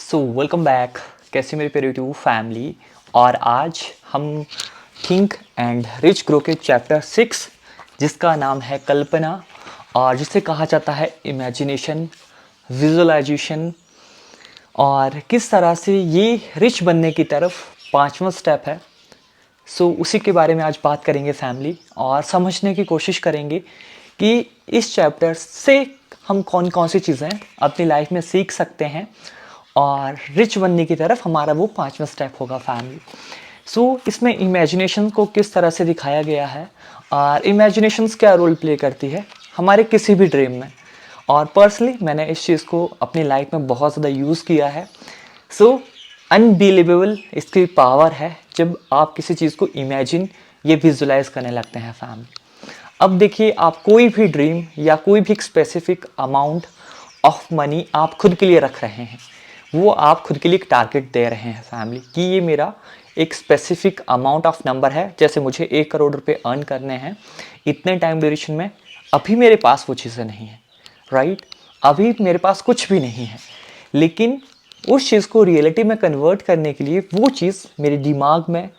So welcome back. कैसे मेरे प्यारे यूट्यूब फैमिली। और आज हम थिंक एंड रिच ग्रो के चैप्टर 6 जिसका नाम है कल्पना और जिसे कहा जाता है इमेजिनेशन, विजुअलाइजेशन और किस तरह से ये रिच बनने की तरफ पांचवा स्टेप है। सो उसी के बारे में आज बात करेंगे फैमिली और समझने की कोशिश करेंगे कि इस चैप्टर से हम कौन कौन सी चीज़ें अपनी लाइफ में सीख सकते हैं और रिच बनने की तरफ हमारा वो पांचवा स्टेप होगा फैमिली। सो इसमें इमेजिनेशन को किस तरह से दिखाया गया है और इमेजिनेशंस क्या रोल प्ले करती है हमारे किसी भी ड्रीम में। और पर्सनली मैंने इस चीज़ को अपनी लाइफ में बहुत ज़्यादा यूज़ किया है। सो अनबिलीवेबल इसकी पावर है जब आप किसी चीज़ को इमेजिन ये विजुलाइज करने लगते हैं फैमिली। अब देखिए, आप कोई भी ड्रीम या कोई भी स्पेसिफिक अमाउंट ऑफ मनी आप खुद के लिए रख रहे हैं, वो आप खुद के लिए एक टारगेट दे रहे हैं फैमिली कि ये मेरा एक स्पेसिफिक अमाउंट ऑफ नंबर है। जैसे मुझे 1 करोड़ रुपए अर्न करने हैं इतने टाइम ड्यूरेशन में। अभी मेरे पास वो चीज़ें नहीं है, राइट? अभी मेरे पास कुछ भी नहीं है, लेकिन उस चीज़ को रियलिटी में कन्वर्ट करने के लिए वो चीज़ मेरे दिमाग में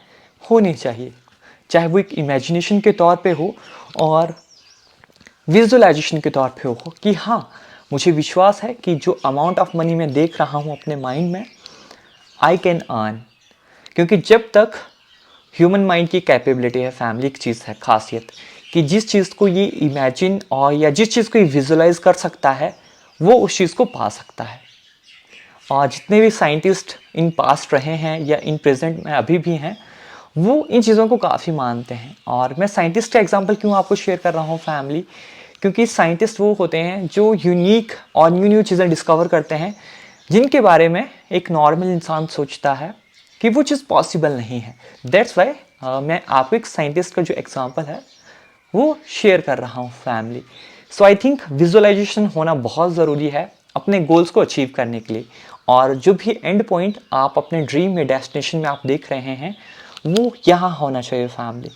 होनी चाहिए, चाहे वो एक इमेजिनेशन के तौर पे हो और विजुअलाइजेशन के तौर पे हो कि हाँ, मुझे विश्वास है कि जो अमाउंट ऑफ मनी मैं देख रहा हूँ अपने माइंड में, आई कैन अर्न। क्योंकि जब तक ह्यूमन माइंड की कैपेबिलिटी है फैमिली, एक चीज़ है खासियत कि जिस चीज़ को ये इमेजिन और या जिस चीज़ को ये विजुअलाइज कर सकता है वो उस चीज़ को पा सकता है। और जितने भी साइंटिस्ट इन पास्ट रहे हैं या इन प्रेजेंट में अभी भी हैं, वो इन चीज़ों को काफ़ी मानते हैं। और मैं साइंटिस्ट का एग्जांपल क्यों आपको शेयर कर रहा हूँ फैमिली, क्योंकि साइंटिस्ट वो होते हैं जो यूनिक और न्यू न्यू चीज़ें डिस्कवर करते हैं जिनके बारे में एक नॉर्मल इंसान सोचता है कि वो चीज़ पॉसिबल नहीं है। दैट्स वाई मैं आपको एक साइंटिस्ट का जो एग्जांपल है वो शेयर कर रहा हूँ family. So I think visualization होना बहुत ज़रूरी है अपने गोल्स को अचीव करने के लिए। और जो भी एंड पॉइंट आप अपने ड्रीम या डेस्टिनेशन में आप देख रहे हैं वो यहाँ होना चाहिए फैमिली।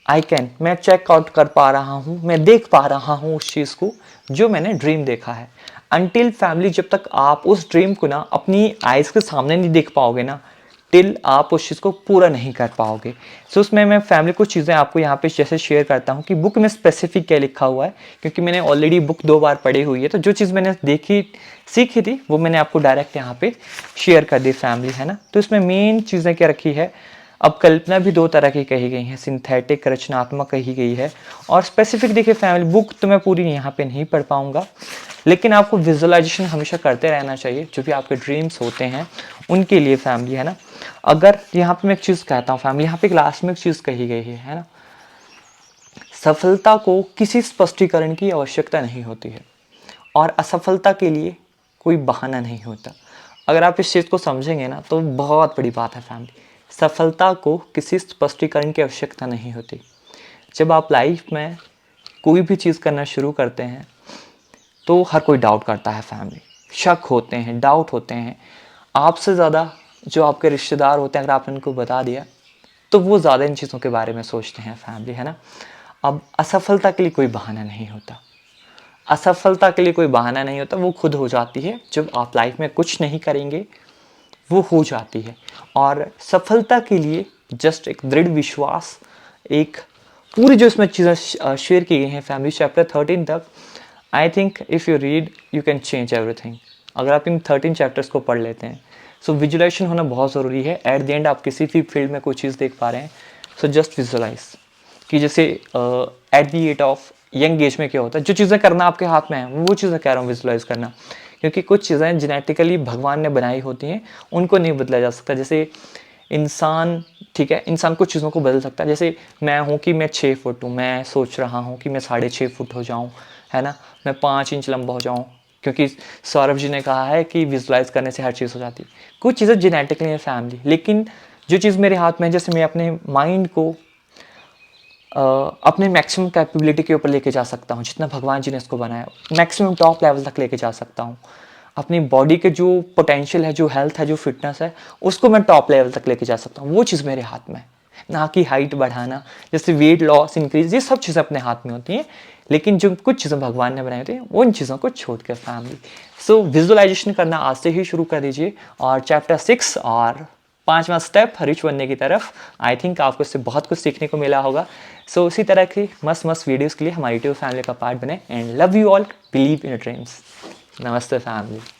आई कैन, मैं चेकआउट कर पा रहा हूँ, मैं देख पा रहा हूँ उस चीज़ को जो मैंने ड्रीम देखा है। अनटिल फैमिली, जब तक आप उस ड्रीम को ना अपनी आइज़ के सामने नहीं देख पाओगे ना, टिल आप उस चीज़ को पूरा नहीं कर पाओगे। सो उसमें मैं फैमिली कुछ चीज़ें आपको यहाँ पे जैसे शेयर करता हूँ कि बुक में स्पेसिफिक क्या लिखा हुआ है, क्योंकि मैंने ऑलरेडी बुक 2 बार पढ़ी हुई है। तो जो चीज़ मैंने देखी सीखी थी वो मैंने आपको डायरेक्ट यहाँ पे शेयर कर दी फैमिली, है ना। तो इसमें मेन चीज़ें क्या रखी है, अब कल्पना भी 2 तरह की कही गई है, सिंथेटिक रचनात्मक कही गई है और स्पेसिफिक। देखिए फैमिली, बुक तो मैं पूरी यहाँ पे नहीं पढ़ पाऊँगा, लेकिन आपको विजुअलाइजेशन हमेशा करते रहना चाहिए जो भी आपके ड्रीम्स होते हैं उनके लिए फैमिली, है ना। अगर यहाँ पे मैं एक चीज़ कहता हूँ फैमिली, यहाँ पे लास्ट में एक चीज़ कही गई है ना, सफलता को किसी स्पष्टीकरण की आवश्यकता नहीं होती है और असफलता के लिए कोई बहाना नहीं होता। अगर आप इस चीज़ को समझेंगे ना तो बहुत बड़ी बात है फैमिली। सफलता को किसी स्पष्टीकरण की आवश्यकता नहीं होती। जब आप लाइफ में कोई भी चीज़ करना शुरू करते हैं तो हर कोई डाउट करता है फैमिली, शक होते हैं, डाउट होते हैं। आपसे ज़्यादा जो आपके रिश्तेदार होते हैं, अगर आपने उनको बता दिया तो वो ज़्यादा इन चीज़ों के बारे में सोचते हैं फैमिली, है ना। अब असफलता के लिए कोई बहाना नहीं होता, असफलता के लिए कोई बहाना नहीं होता, वो खुद हो जाती है। जब आप लाइफ में कुछ नहीं करेंगे वो हो जाती है। और सफलता के लिए जस्ट एक दृढ़ विश्वास, एक पूरी जो इसमें चीज़ें शेयर की गई हैं फैमिली चैप्टर 13 तक, I think if you read you can change everything. अगर आप इन 13 चैप्टर्स को पढ़ लेते हैं, सो विजुअलाइजेशन होना बहुत ज़रूरी है। एट द एंड आप किसी भी फील्ड में कोई चीज़ देख पा रहे हैं, सो जस्ट विजुअलाइज कि जैसे at the age of young age में क्या होता है, जो चीज़ें करना आपके हाथ में है वो चीज़ें कह रहा हूँ विजुअलाइज करना। क्योंकि कुछ चीज़ें जेनेटिकली भगवान ने बनाई होती हैं, उनको नहीं बदला जा सकता। जैसे इंसान, ठीक है, इंसान कुछ चीज़ों को बदल सकता है। जैसे मैं हूँ कि मैं 6 फुट हूँ, मैं सोच रहा हूँ कि मैं 6.5 फुट हो जाऊँ, है ना, मैं 5 इंच लंबा हो जाऊँ, क्योंकि सौरभ जी ने कहा है कि विजुलाइज करने से हर चीज़ हो जाती है। कुछ चीज़ें जेनेटिकली है फैमिली, लेकिन जो चीज़ मेरे हाथ में है, जैसे मैं अपने माइंड को अपने मैक्सिमम कैपेबिलिटी के ऊपर लेके जा सकता हूँ, जितना भगवान जी ने इसको बनाया मैक्सिमम टॉप लेवल तक लेके जा सकता हूँ। अपनी बॉडी के जो पोटेंशियल है, जो हेल्थ है, जो फिटनेस है, उसको मैं टॉप लेवल तक लेके जा सकता हूँ। वो चीज़ मेरे हाथ में है। ना कि हाइट बढ़ाना, जैसे वेट लॉस इंक्रीज, ये सब चीज़ें अपने हाथ में होती हैं। लेकिन जो कुछ चीज़ें भगवान ने बनाई होती हैं उन चीज़ों को छोड़ कर फैमिली। सो विजुअलाइजेशन करना आज से ही शुरू कर दीजिए। और चैप्टर 6 और 5वां स्टेप रिच बनने की तरफ, आई थिंक आपको इससे बहुत कुछ सीखने को मिला होगा। सो इसी तरह की मस्त मस्त वीडियोज़ के लिए हमारी यूट्यूब फैमिली का पार्ट बने। And love you all, believe in dreams. नमस्ते फैमिली।